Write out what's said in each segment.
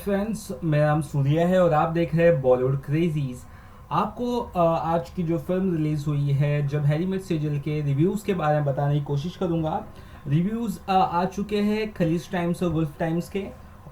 Friends, मेरा नाम सूर्या है और आप देख रहे हैं बॉलीवुड क्रेजीज। आपको आज की जो फिल्म रिलीज हुई है जब हैरी मेट सेजल के रिव्यूज़ के बारे में बताने की कोशिश करूंगा। रिव्यूज़ आ चुके हैं खलीज टाइम्स और गुल्फ टाइम्स के,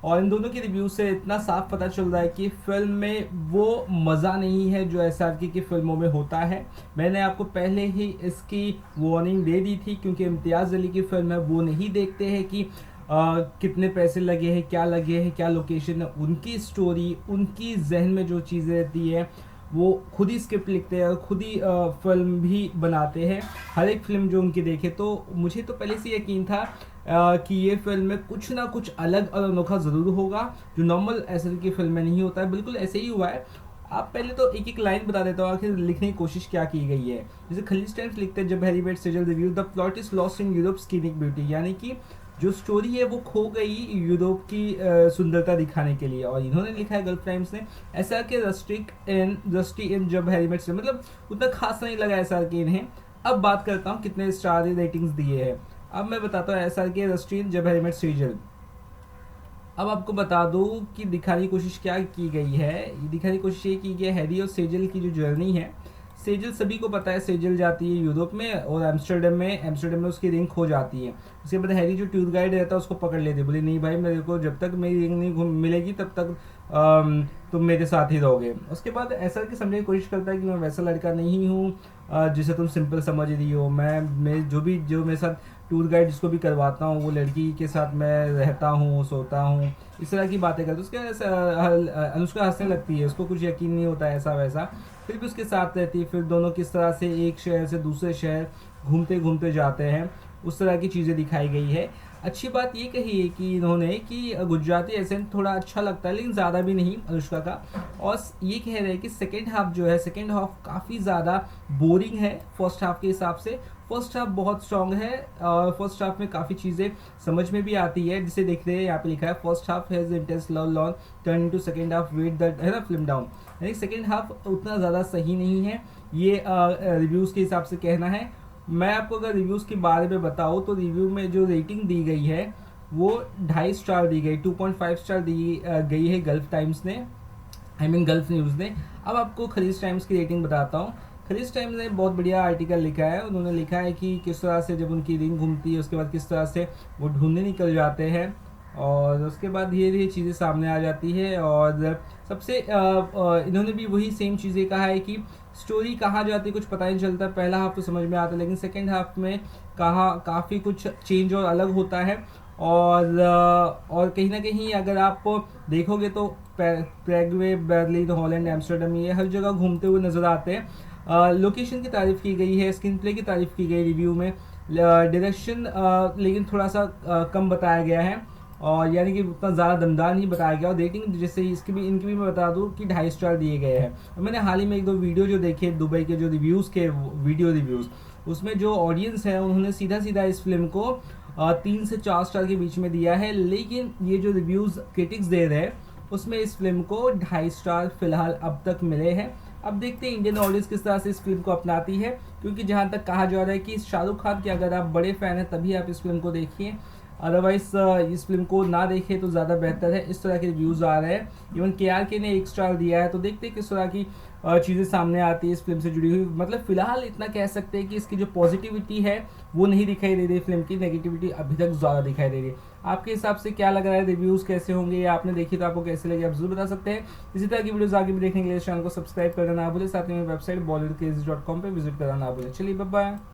और इन दोनों के रिव्यू से इतना साफ पता चल रहा है कि फिल्म में वो मज़ा नहीं है जो एसआरके की फिल्मों में होता है। मैंने आपको पहले ही इसकी वार्निंग दे दी थी, क्योंकि इम्तियाज़ अली की फिल्म है, वो नहीं देखते हैं कि कितने पैसे लगे हैं, क्या लगे हैं, क्या लोकेशन है। उनकी स्टोरी, उनकी जहन में जो चीज़ें रहती है वो खुद ही स्क्रिप्ट लिखते हैं और खुद ही फिल्म भी बनाते हैं। हर एक फिल्म जो उनकी देखे, तो मुझे तो पहले से यकीन था कि ये फिल्म में कुछ ना कुछ अलग और अनोखा ज़रूर होगा जो नॉर्मल ऐसे की फिल्म में नहीं होता है। बिल्कुल ऐसे ही हुआ है। आप पहले तो एक एक लाइन बता देता हूँ आखिर लिखने की कोशिश क्या की गई है। जैसे खलीज टाइम्स लिखते हैं, जब Harry met Sejal review, the plot is lost in Europe scenic beauty, यानी कि जो स्टोरी है वो खो गई यूरोप की सुंदरता दिखाने के लिए। और इन्होंने लिखा है गल्फ टाइम्स ने, एसआर के रस्टी इन जब हैरी मेट से, मतलब उतना खास नहीं लगा एसआर के इन्हें। अब बात करता हूँ कितने स्टार रेटिंग्स दिए हैं। अब मैं बताता हूँ एसआर के रस्टी इन जब हैरी मेट सेजल। अब आपको बता दूं कि दिखाने की कोशिश क्या की गई है। ये दिखाने की कोशिश ये की गई है हैरी और सेजल की जो जर्नी है। सेजल, सभी को पता है, सेजल जाती है यूरोप में और एम्स्टर्डम में उसकी रिंग खो जाती है। उसके बाद हैरी जो टूर गाइड रहता है उसको पकड़ लेते, बोले नहीं भाई, मेरे को जब तक मेरी रिंग नहीं मिलेगी तब तक तुम मेरे साथ ही रहोगे। उसके बाद ऐसा कि समझने की कोशिश करता है कि मैं वैसा लड़का नहीं हूँ जिसे तुम सिंपल समझ रही हो। मैं जो मेरे साथ टूर गाइड जिसको भी करवाता हूँ वो लड़की के साथ मैं रहता हूँ, सोता हूँ, इस तरह की बातें करते। उसके अनुष्का हंसने लगती है, उसको कुछ यकीन नहीं होता ऐसा वैसा, फिर भी उसके साथ रहती है। फिर दोनों किस तरह से एक शहर से दूसरे शहर घूमते घूमते जाते हैं, उस तरह की चीज़ें दिखाई गई है। अच्छी बात ये कही है कि इन्होंने कि गुजराती एसेंट थोड़ा अच्छा लगता है, लेकिन ज़्यादा भी नहीं अनुष्का का। और ये कह रहे हैं कि सेकेंड हाफ जो है, सेकेंड हाफ काफ़ी ज़्यादा बोरिंग है फर्स्ट हाफ के हिसाब से। फर्स्ट हाफ बहुत स्ट्रॉन्ग है और फर्स्ट हाफ में काफ़ी चीज़ें समझ में भी आती है, जिसे देख रहे हैं यहाँ पे लिखा है first half has intense love long turn into second half wait that, है ना, फिल्म डाउन। यानी सेकेंड हाफ उतना ज़्यादा सही नहीं है, ये रिव्यूज़ के हिसाब से कहना है। मैं आपको अगर रिव्यूज़ के बारे में बताऊँ तो रिव्यू में जो रेटिंग दी गई है वो 2.5 स्टार दी गई, 2.5 स्टार दी गई है गल्फ टाइम्स ने, गल्फ न्यूज़ ने। अब आपको खलीज टाइम्स की रेटिंग बताता हूँ। खलीज टाइम्स ने बहुत बढ़िया आर्टिकल लिखा है। उन्होंने लिखा है कि किस तरह से जब उनकी रिंग घूमती है उसके बाद किस तरह से वो ढूंढने निकल जाते हैं, और उसके बाद धीरे धीरे चीज़ें सामने आ जाती है। और सबसे इन्होंने भी वही सेम चीज़ें कहा है कि स्टोरी कहाँ जाती है कुछ पता नहीं चलता। पहला हाफ तो समझ में आता है, लेकिन सेकेंड हाफ में काफ़ी कुछ चेंज और अलग होता है। और कहीं ना कहीं अगर आप देखोगे तो पैराग्वे, बर्लिन, हॉलैंड, एम्स्टर्डम, ये हर जगह घूमते हुए नजर आते हैं। लोकेशन की तारीफ की गई है, स्क्रीन प्ले की तारीफ की गई रिव्यू में। डायरेक्शन लेकिन थोड़ा सा कम बताया गया है, और यानी कि उतना ज़्यादा दमदार नहीं बताया गया। और रेटिंग जैसे इनकी भी मैं बता दूँ कि 2.5 स्टार दिए गए हैं। और मैंने हाल ही में एक दो वीडियो जो देखे दुबई के, जो रिव्यूज़ के वीडियो रिव्यूज़, उसमें जो ऑडियंस है उन्होंने सीधा सीधा इस फिल्म को 3 से 4 स्टार के बीच में दिया है। लेकिन ये जो रिव्यूज़ क्रिटिक्स दे रहे हैं उसमें इस फिल्म को 2.5 स्टार फिलहाल अब तक मिले हैं। अब देखते हैं इंडियन ऑडियंस किस तरह से इस फिल्म को अपनाती है, क्योंकि जहां तक कहा जा रहा है कि शाहरुख खान के अगर आप बड़े फ़ैन हैं तभी आप इस फिल्म को देखिए, अदरवाइज इस फिल्म को ना देखें तो ज़्यादा बेहतर है। इस तरह के रिव्यूज़ आ रहे हैं। इवन KRK ने 1 स्टार दिया है। तो देखते हैं किस तरह की चीज़ें सामने आती है इस फिल्म से जुड़ी हुई। मतलब फिलहाल इतना कह सकते हैं कि इसकी जो पॉजिटिविटी है वो नहीं दिखाई दे रही, फिल्म की नेगेटिविटी अभी तक ज़्यादा दिखाई दे रही है। आपके हिसाब से क्या लग रहा है, रिव्यूज़ कैसे होंगे, या आपने देखी तो आपको कैसे लगे, आप जरूर बता सकते हैं। इसी तरह की वीडियोज़ आगे भी देखने के लिए चैनल को सब्सक्राइब करना ना भूलें, साथ में वेबसाइट bollywoodcrazy.com पर विजिट करना ना भूलें। चलिए बाय बाय।